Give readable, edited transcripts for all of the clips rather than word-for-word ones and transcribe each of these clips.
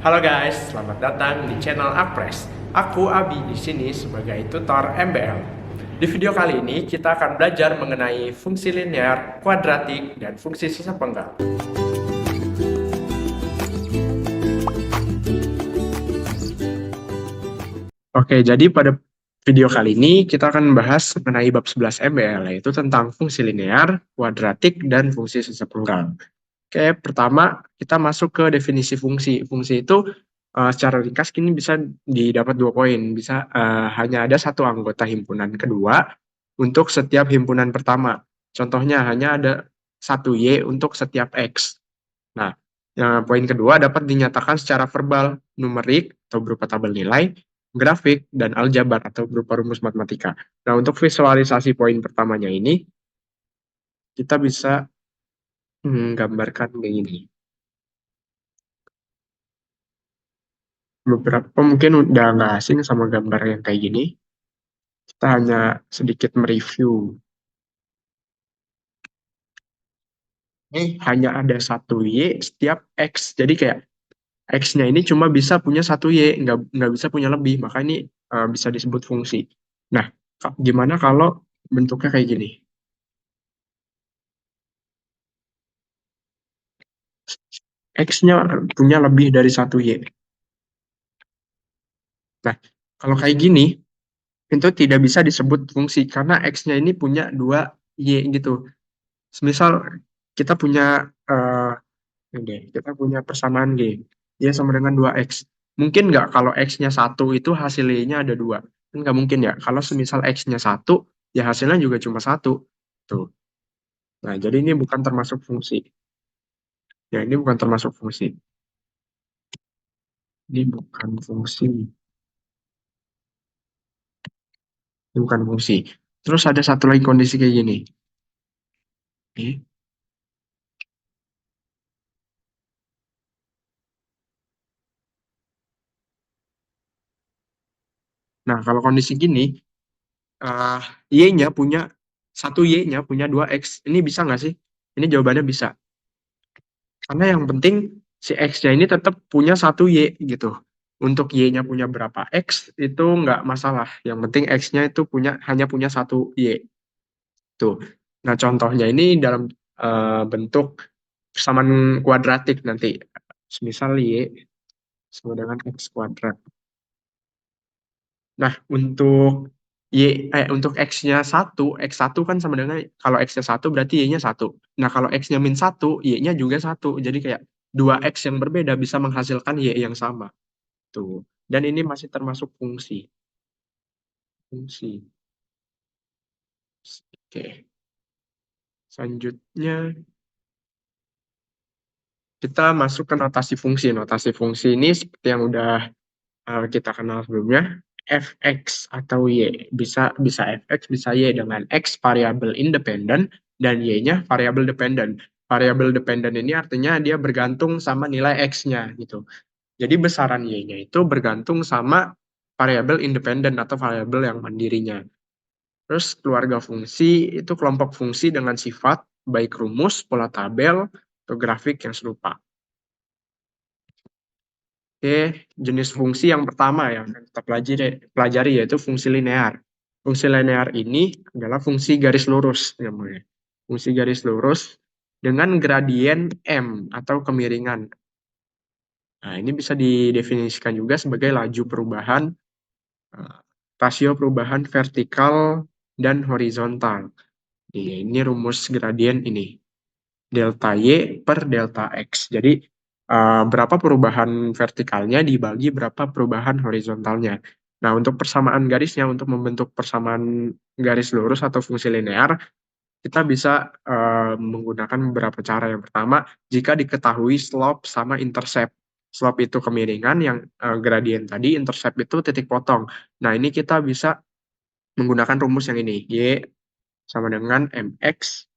Halo guys, selamat datang di channel Akpres. Aku Abi di sini sebagai tutor MBL. Di video kali ini kita akan belajar mengenai fungsi linear, kuadratik, dan fungsi sisa penggal. Oke, jadi pada video kali ini kita akan membahas mengenai bab 11 MBL, yaitu tentang fungsi linear, kuadratik, dan fungsi sisa penggal. Oke, pertama kita masuk ke definisi fungsi. Fungsi itu secara ringkas kini bisa didapat 2 poin. Bisa hanya ada satu anggota himpunan kedua untuk setiap himpunan pertama. Contohnya hanya ada satu Y untuk setiap X. Nah, yang poin kedua dapat dinyatakan secara verbal, numerik atau berupa tabel nilai, grafik, dan aljabar atau berupa rumus matematika. Nah, untuk visualisasi poin pertamanya ini, kita bisa menggambarkan begini. Beberapa mungkin udah nggak asing sama gambar yang kayak gini. Kita hanya sedikit mereview. Ini hanya ada satu Y setiap X. Jadi kayak X-nya ini cuma bisa punya satu Y, nggak bisa punya lebih. Maka ini bisa disebut fungsi. Nah, gimana kalau bentuknya kayak gini? X-nya punya lebih dari satu Y. Nah, kalau kayak gini, itu tidak bisa disebut fungsi karena X-nya ini punya dua Y gitu. Misal kita punya Oke, kita punya persamaan G. Y sama dengan 2X. Mungkin nggak kalau X-nya satu itu hasil Y-nya ada dua? Kan nggak mungkin ya. Kalau semisal X-nya satu, ya hasilnya juga cuma satu. Tuh. Nah, jadi ini bukan termasuk fungsi. Ya, ini bukan termasuk fungsi. Ini bukan fungsi. Ini bukan fungsi. Terus ada satu lagi kondisi kayak gini. Oke. Nah, kalau kondisi gini, eh, Y-nya punya, satu Y-nya punya 2X. Ini bisa nggak sih? Ini jawabannya bisa. Karena yang penting si X-nya ini tetap punya satu Y gitu. Untuk Y-nya punya berapa X itu nggak masalah. Yang penting X-nya itu hanya punya satu Y. Tuh. Nah, contohnya ini dalam bentuk persamaan kuadratik nanti. Misal Y sama dengan X kuadrat. Nah, untuk X-nya satu, X1 kan sama dengan, kalau X-nya satu berarti Y-nya satu. Nah, kalau X-nya min satu, Y-nya juga satu. Jadi kayak dua X yang berbeda bisa menghasilkan Y yang sama. Tuh. Dan ini masih termasuk fungsi. Fungsi. Oke. Selanjutnya, kita masuk ke notasi fungsi. Notasi fungsi ini seperti yang udah kita kenal sebelumnya. Fx atau Y. Bisa Fx, bisa Y dengan X variabel independen dan Y-nya variabel dependen. Variabel dependen ini artinya dia bergantung sama nilai X-nya gitu. Jadi besaran Y-nya itu bergantung sama variabel independen atau variabel yang mandirinya. Terus keluarga fungsi itu kelompok fungsi dengan sifat baik rumus, pola tabel, atau grafik yang serupa. Oke, jenis fungsi yang pertama yang akan kita pelajari yaitu fungsi linear. Fungsi linear ini adalah fungsi garis lurus namanya. Fungsi garis lurus dengan gradien M atau kemiringan. Nah, ini bisa didefinisikan juga sebagai laju perubahan, eh, rasio perubahan vertikal dan horizontal. Ini rumus gradien ini. Delta Y per delta X. Jadi, berapa perubahan vertikalnya dibagi berapa perubahan horizontalnya. Nah, untuk persamaan garisnya, untuk membentuk persamaan garis lurus atau fungsi linear, kita bisa menggunakan beberapa cara. Yang pertama, jika diketahui slope sama intercept. Slope itu kemiringan, yang gradien tadi, intercept itu titik potong. Nah, ini kita bisa menggunakan rumus yang ini. Y sama dengan mx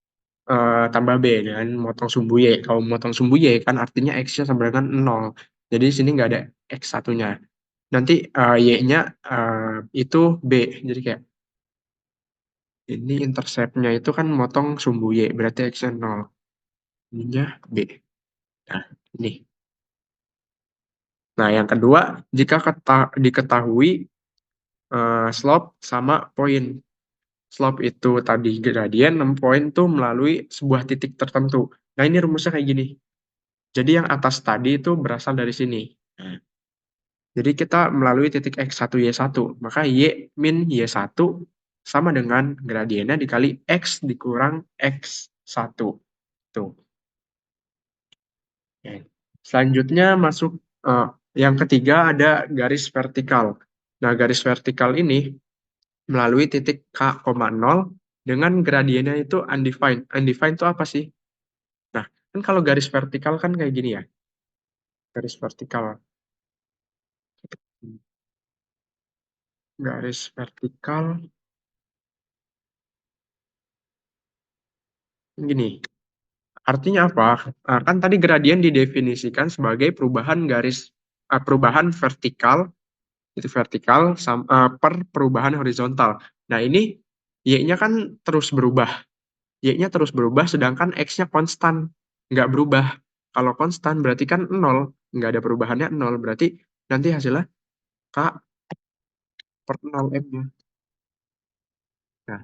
tambah B dengan motong sumbu Y. Kalau motong sumbu Y kan artinya X-nya sama dengan 0. Jadi di sini nggak ada X satunya. Nanti Y-nya itu B. Jadi kayak ini intercept-nya itu kan motong sumbu Y. Berarti X-nya 0. Ininya B. Nah, ini. Nah, yang kedua, jika diketahui slope sama poin. Slope itu tadi gradien, 6 poin tuh melalui sebuah titik tertentu. Nah, ini rumusnya kayak gini. Jadi yang atas tadi itu berasal dari sini. Nah, jadi kita melalui titik X1, Y1. Maka Y min Y1 sama dengan gradiennya dikali X dikurang X1. Tuh. Oke. Selanjutnya masuk eh, yang ketiga ada garis vertikal. Nah, garis vertikal ini melalui titik K,0 dengan gradiennya itu undefined. Undefined itu apa sih? Nah, kan kalau garis vertikal kan kayak gini ya. Garis vertikal. Garis vertikal gini. Artinya apa? Kan tadi gradien didefinisikan sebagai perubahan vertikal, itu vertikal per perubahan horizontal. Nah, ini y-nya kan terus berubah. Y-nya terus berubah, sedangkan x-nya konstan, nggak berubah. Kalau konstan berarti kan 0, nggak ada perubahannya 0. Berarti nanti hasilnya K per 0 M-nya. Nah,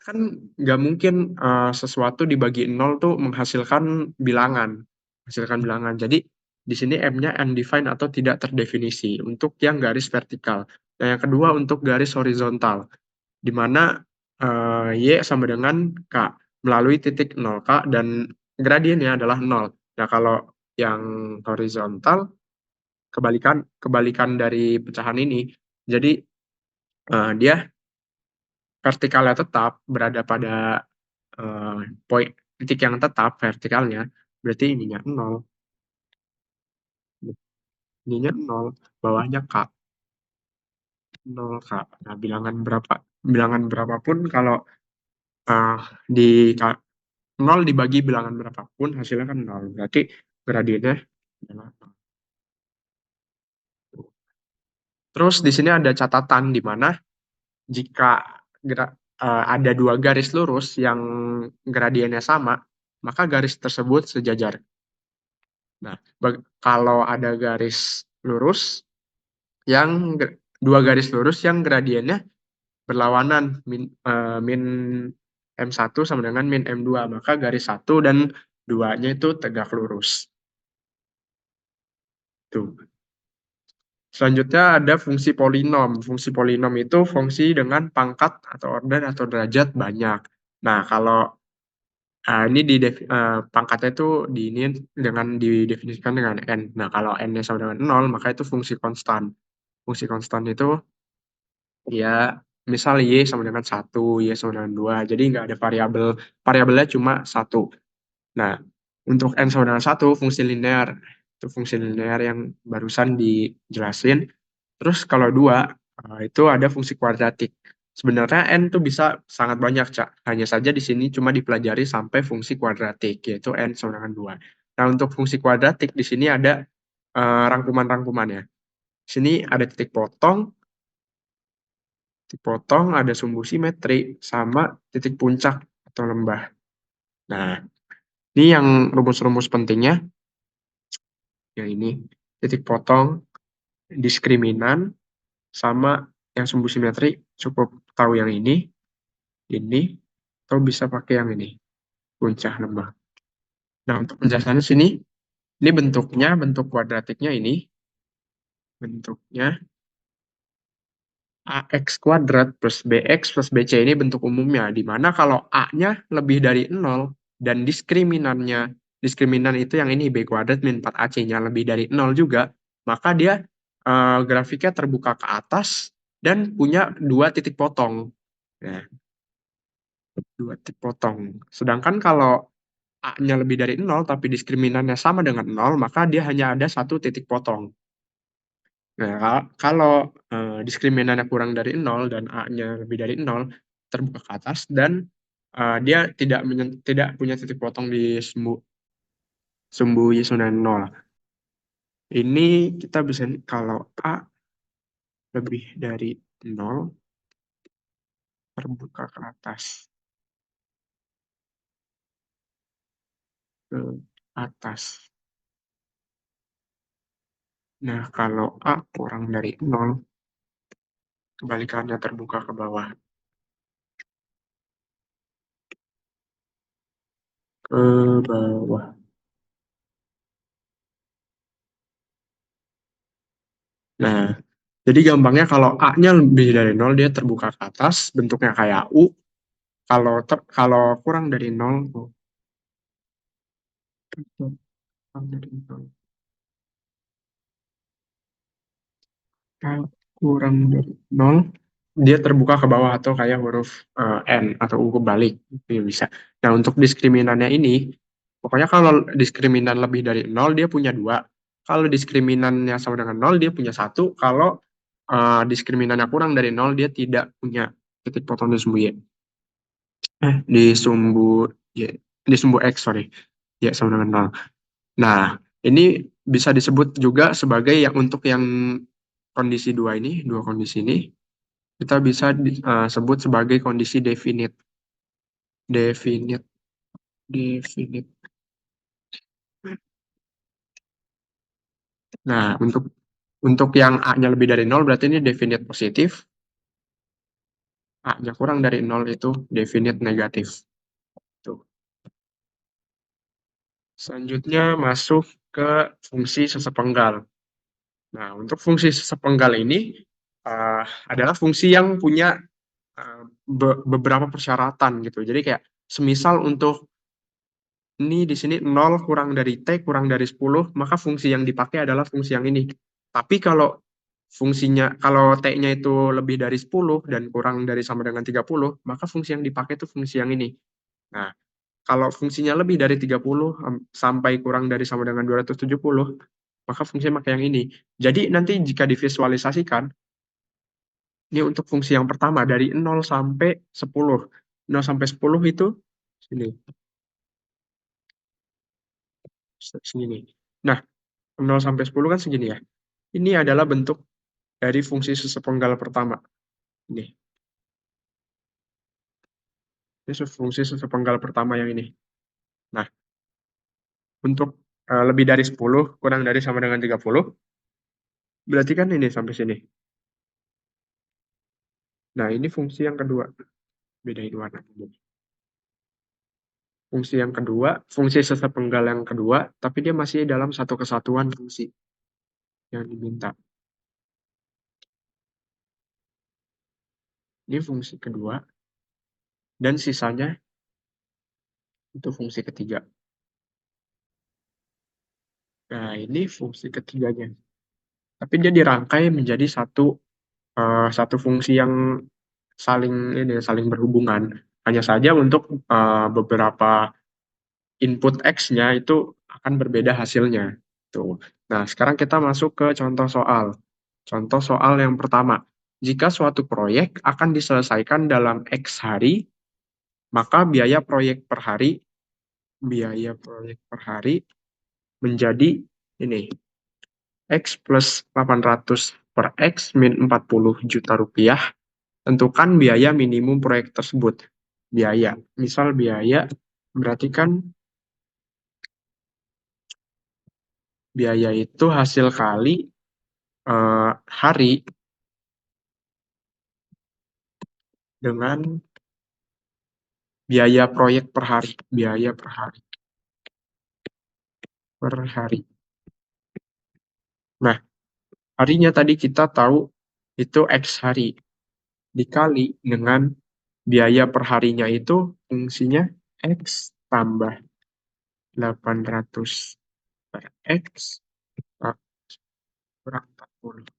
kan nggak mungkin sesuatu dibagi 0 tuh menghasilkan bilangan. Menghasilkan bilangan. Jadi, di sini M-nya undefined atau tidak terdefinisi untuk yang garis vertikal. Nah, yang kedua untuk garis horizontal, di mana Y sama dengan K melalui titik 0K dan gradiennya adalah 0. Nah, kalau yang horizontal, kebalikan kebalikan dari pecahan ini, jadi dia vertikalnya tetap berada pada eh, poin titik yang tetap vertikalnya, berarti ininya 0, bawahnya K, 0 K. Nah, bilangan berapapun kalau eh, di 0 dibagi bilangan berapapun hasilnya kan 0. Berarti gradiennya adalah 0. Terus di sini ada catatan di mana jika ada dua garis lurus yang gradiennya sama, maka garis tersebut sejajar. Nah, kalau ada lurus yang dua garis lurus yang gradiennya berlawanan, min M1 sama dengan min M2, maka garis 1 dan 2-nya itu tegak lurus. Tuh. Selanjutnya ada fungsi polinom. Fungsi polinom itu fungsi dengan pangkat atau order atau derajat banyak. Nah, kalau ini pangkatnya itu ini dengan didefinisikan dengan n. Nah, kalau n-nya sama dengan 0, maka itu fungsi konstan. Fungsi konstan itu ya misal y sama dengan 1, y sama dengan 2. Jadi nggak ada variabelnya cuma 1. Nah, untuk n sama dengan 1, fungsi linear. Itu fungsi linear yang barusan dijelasin. Terus kalau 2, itu ada fungsi kuadratik. Sebenarnya n itu bisa sangat banyak, Cak. Hanya saja di sini cuma dipelajari sampai fungsi kuadratik, yaitu n sama dengan 2. Nah, untuk fungsi kuadratik di sini ada rangkuman-rangkumannya. Di sini ada titik potong, ada sumbu simetri, sama titik puncak atau lembah. Nah, ini yang rumus-rumus pentingnya, yang ini. Titik potong, diskriminan, sama yang sumbu simetri, cukup tahu yang ini, atau bisa pakai yang ini, puncak lembah. Nah, untuk penjelasannya sini, ini bentuk kuadratiknya ini, bentuknya AX kuadrat plus BX plus BC ini bentuk umumnya, di mana kalau A-nya lebih dari 0 dan diskriminan itu yang ini B kuadrat min 4AC-nya lebih dari 0 juga, maka dia grafiknya terbuka ke atas dan punya dua titik potong. Nah, dua titik potong. Sedangkan kalau A-nya lebih dari 0 tapi diskriminannya sama dengan 0, maka dia hanya ada satu titik potong. Nah, kalau diskriminannya kurang dari 0 dan A-nya lebih dari 0, terbuka ke atas dan dia tidak punya titik potong di sumbu Y 0. Ini kita bisa kalau A lebih dari 0 terbuka ke atas. Ke atas. Nah, kalau A kurang dari 0, kebalikannya terbuka ke bawah. Ke bawah. Nah, jadi gampangnya kalau A-nya lebih dari 0, dia terbuka ke atas, bentuknya kayak U. Kalau kurang dari 0, kurang dari 0. Kalau kurang dari 0, dia terbuka ke bawah atau kayak huruf N atau U kebalik. Itu ya bisa. Nah, untuk diskriminannya ini, pokoknya kalau diskriminan lebih dari 0, dia punya dua. Kalau diskriminannya sama dengan 0, dia punya satu. Kalau diskriminannya kurang dari 0, dia tidak punya titik potong di sumbu Y. Di sumbu Y. Di sumbu X, sorry. Y sama dengan 0. Nah, ini bisa disebut juga sebagai yang untuk yang kondisi dua ini, dua kondisi ini, kita bisa sebut sebagai kondisi definite. Definite, definite. Nah, untuk yang A-nya lebih dari 0 berarti ini definite positif, A-nya kurang dari 0 itu definite negatif. Tuh. Selanjutnya masuk ke fungsi sesepenggal. Nah, untuk fungsi sesepenggal ini adalah fungsi yang punya beberapa persyaratan gitu. Jadi kayak semisal untuk ini di sini 0 kurang dari T kurang dari 10, maka fungsi yang dipakai adalah fungsi yang ini. Tapi kalau T-nya itu lebih dari 10 dan kurang dari sama dengan 30, maka fungsi yang dipakai itu fungsi yang ini. Nah, kalau fungsinya lebih dari 30 sampai kurang dari sama dengan 270, maka fungsinya pakai yang ini. Jadi nanti jika divisualisasikan, ini untuk fungsi yang pertama dari 0 sampai 10. 0 sampai 10 itu sini, segini. Nah, 0 sampai 10 kan segini ya. Ini adalah bentuk dari fungsi sesepenggal pertama. Ini. Ini fungsi sesepenggal pertama yang ini. Nah, untuk lebih dari 10, kurang dari sama dengan 30, berarti kan ini sampai sini. Nah, ini fungsi yang kedua. Bedain warna. Fungsi yang kedua, fungsi sesepenggal yang kedua, tapi dia masih dalam satu kesatuan fungsi yang diminta. Ini fungsi kedua, dan sisanya itu fungsi ketiga. Nah, ini fungsi ketiganya. Tapi dia dirangkai menjadi satu fungsi yang saling berhubungan. Hanya saja untuk beberapa input X-nya itu akan berbeda hasilnya. Tuh. Nah, sekarang kita masuk ke contoh soal. Contoh soal yang pertama. Jika suatu proyek akan diselesaikan dalam X hari, maka biaya proyek per hari menjadi ini, X plus 800 per X min 40 juta rupiah. Tentukan biaya minimum proyek tersebut. Biaya. Misal biaya, berarti kan biaya itu hasil kali hari dengan biaya proyek per hari. Biaya per hari. Nah, harinya tadi kita tahu itu X hari. Dikali dengan biaya per harinya itu fungsinya X tambah 800 per X kurang 40.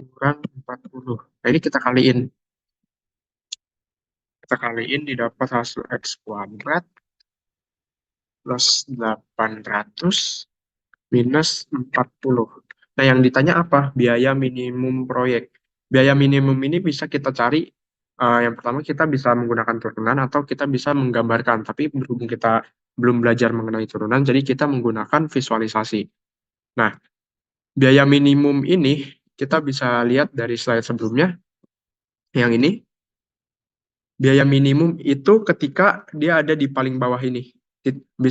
Kurang 40. Nah, ini kita kaliin. Kita kaliin didapat hasil X kuadrat plus 800 minus 40. Nah, yang ditanya apa? Biaya minimum proyek. Biaya minimum ini bisa kita cari, yang pertama kita bisa menggunakan turunan atau kita bisa menggambarkan. Tapi berhubung kita belum belajar mengenai turunan, jadi kita menggunakan visualisasi. Nah, biaya minimum ini kita bisa lihat dari slide sebelumnya, yang ini. Biaya minimum itu ketika dia ada di paling bawah ini,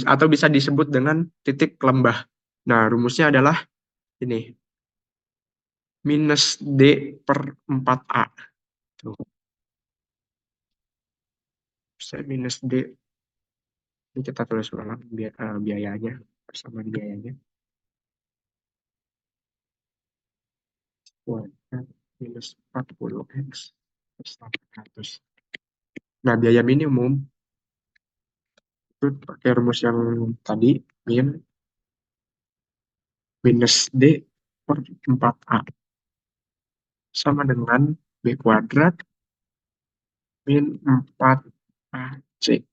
atau bisa disebut dengan titik lembah. Nah, rumusnya adalah ini, minus D per 4A. Tuh, saya minus D, ini kita tulis ulang biayanya, persamaan biayanya. Kuadrat minus 40X per 100. Nah, biaya minimum itu pakai rumus yang tadi, minus D per 4A sama dengan B kuadrat min 4AC.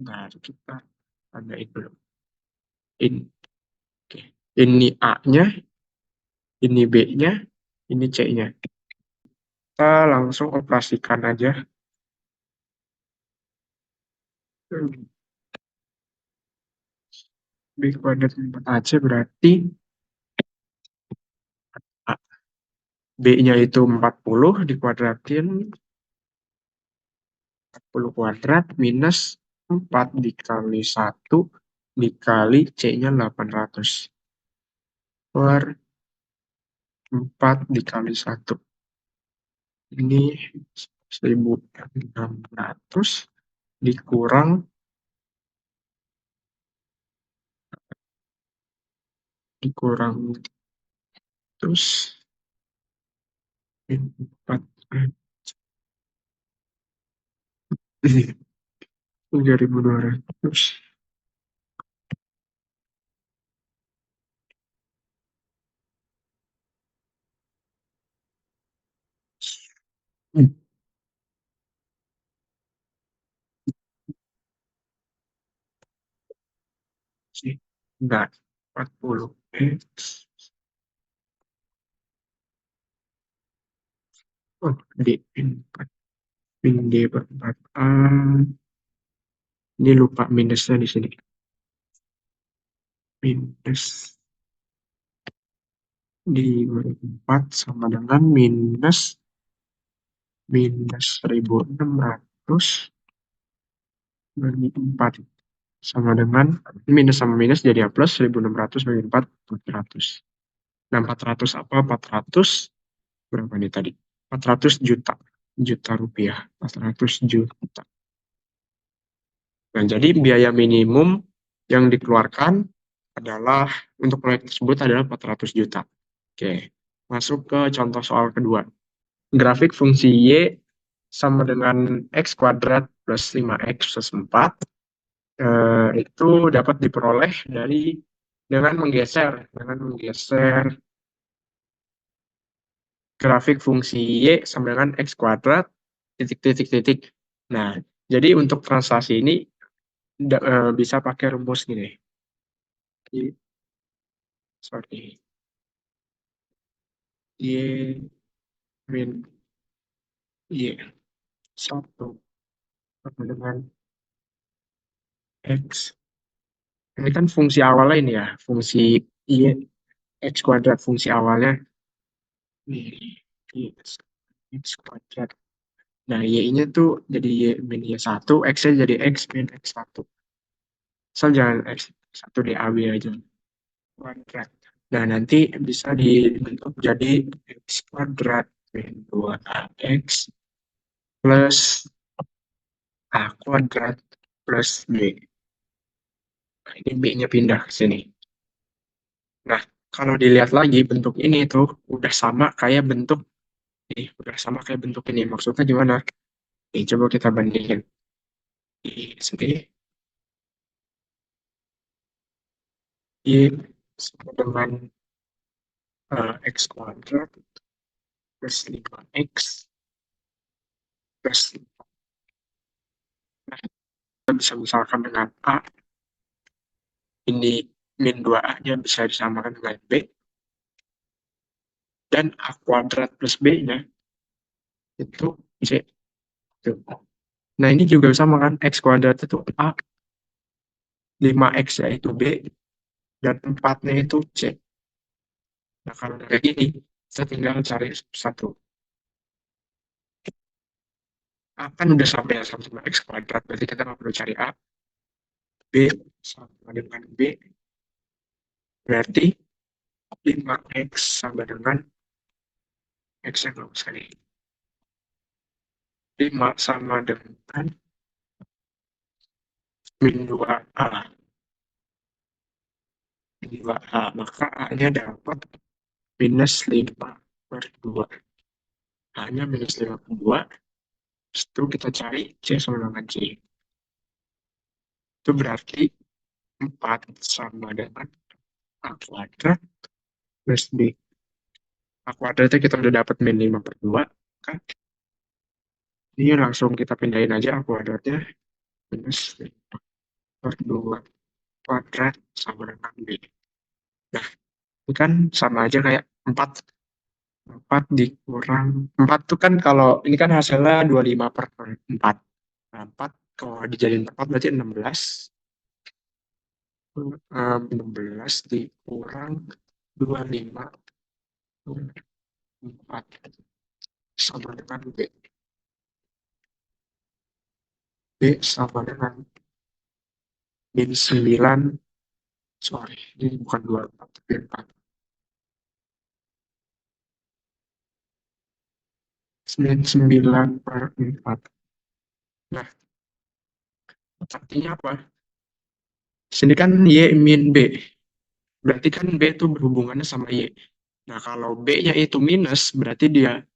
Nah, kita tandain dulu. Ini, oke. Ini A-nya, ini B-nya, ini C-nya. Kita langsung operasikan aja. B kuadrat 4AC berarti B-nya itu 40 dikuadratin 40 kuadrat minus 4 dikali 1 dikali C-nya 800 per 4 dikali 1. Ini 1600 dikurang terus 4 3200. Enggak, 40. Oh, D4. Min D4. Ini lupa minusnya di sini. Minus D4 sama dengan minus 1600 bagi 4 sama dengan minus sama minus jadi A plus 1600 bagi 4 400. Nah, 400 apa? 400 berapa nih tadi? 400 juta rupiah. 400 juta. Nah, jadi biaya minimum yang dikeluarkan adalah untuk proyek tersebut adalah 400 juta. Oke, masuk ke contoh soal kedua. Grafik fungsi Y sama dengan X kuadrat plus 5X plus 4 itu dapat diperoleh dengan menggeser grafik fungsi Y sama dengan X kuadrat titik. Nah, jadi untuk translasi ini bisa pakai rumus gini. Sorry. Y min Y 1 sama dengan X. Ini kan fungsi awalnya ini ya, fungsi Y X kuadrat fungsi awalnya. Nih, X kuadrat. Nah, Y-nya tuh jadi Y min Y1, X-nya jadi X min X1. Asal jangan X1 DAB aja. Kuadrat. Nah, nanti bisa dibentuk jadi X kuadrat min 2AX plus A kuadrat plus B. Nah, ini B-nya pindah ke sini. Nah, kalau dilihat lagi bentuk ini tuh udah sama kayak bentuk ini. Maksudnya gimana? Coba kita bandingin. Di sini Y sama dengan X kuadrat plus 5X plus 5. Nah, kita bisa misalkan dengan A, ini min 2A-nya bisa disamakan dengan B, dan A kuadrat plus B-nya itu C. Tuh. Nah, ini juga sama kan, X kuadrat itu A, 5X yaitu B, dan 4-nya itu C. Nah, kalau kayak gini, kita tinggal cari satu. A kan udah sampai ya sama X kuadrat, berarti kita nggak perlu cari A. B sama dengan B, Berarti 5x sama dengan x yang bagus sekali. 5 sama dengan min 2a. 2a, maka a-nya dapat minus 5/2. A-nya minus 5/2. Itu kita cari C sama dengan C. Itu berarti 4 sama dengan A kuadrat plus B. A kuadratnya kita udah dapat min 5/2. Kan? Ini langsung kita pindahin aja A kuadratnya. Minus 5/2 kuadrat sama dengan B. Nah, ini kan sama aja kayak 4. 4 dikurang 4 tuh kan kalau ini kan hasilnya 25/4. Nah, 4 kalau dijadiin 4 berarti 16. 16 dikurang 25/4 sama dengan B. B sama dengan min 9. Sorry, ini bukan 24 tapi 4. Min 9/4. Nah, artinya apa? Sini kan Y min B. Berarti kan B itu berhubungannya sama Y. Nah, kalau B-nya itu minus, berarti dia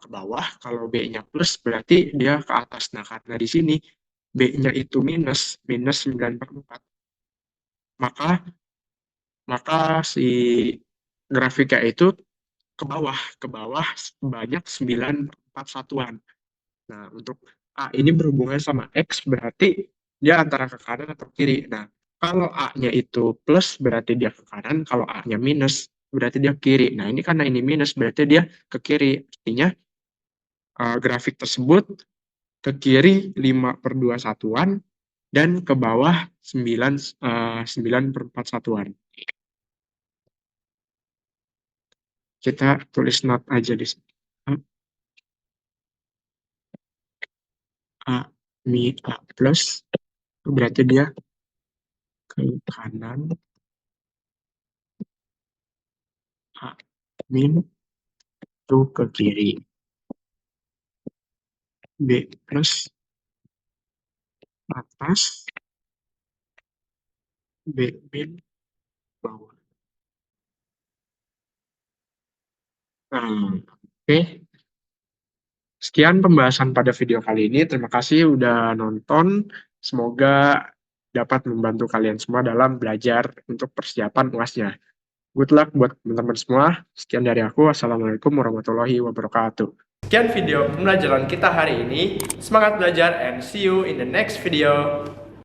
ke bawah. Kalau B-nya plus, berarti dia ke atas. Nah, karena di sini B-nya itu minus 9/4. Maka si grafiknya itu ke bawah sebanyak 9/4 satuan. Nah, untuk A ini berhubungan sama X, berarti dia antara ke kanan atau kiri. Nah, kalau A-nya itu plus, berarti dia ke kanan. Kalau A-nya minus, berarti dia ke kiri. Nah, ini karena ini minus, berarti dia ke kiri. Artinya, grafik tersebut ke kiri 5/2 satuan, dan ke bawah 9/4 satuan. Kita tulis not aja di sini. A, mi, A plus, itu berarti dia ke kanan. A, min, itu ke kiri. B plus atas, B min bawah. Oke. Sekian pembahasan pada video kali ini. Terima kasih udah nonton. Semoga dapat membantu kalian semua dalam belajar untuk persiapan UASnya. Good luck buat teman-teman semua. Sekian dari aku. Wassalamualaikum warahmatullahi wabarakatuh. Sekian video pembelajaran kita hari ini. Semangat belajar and see you in the next video.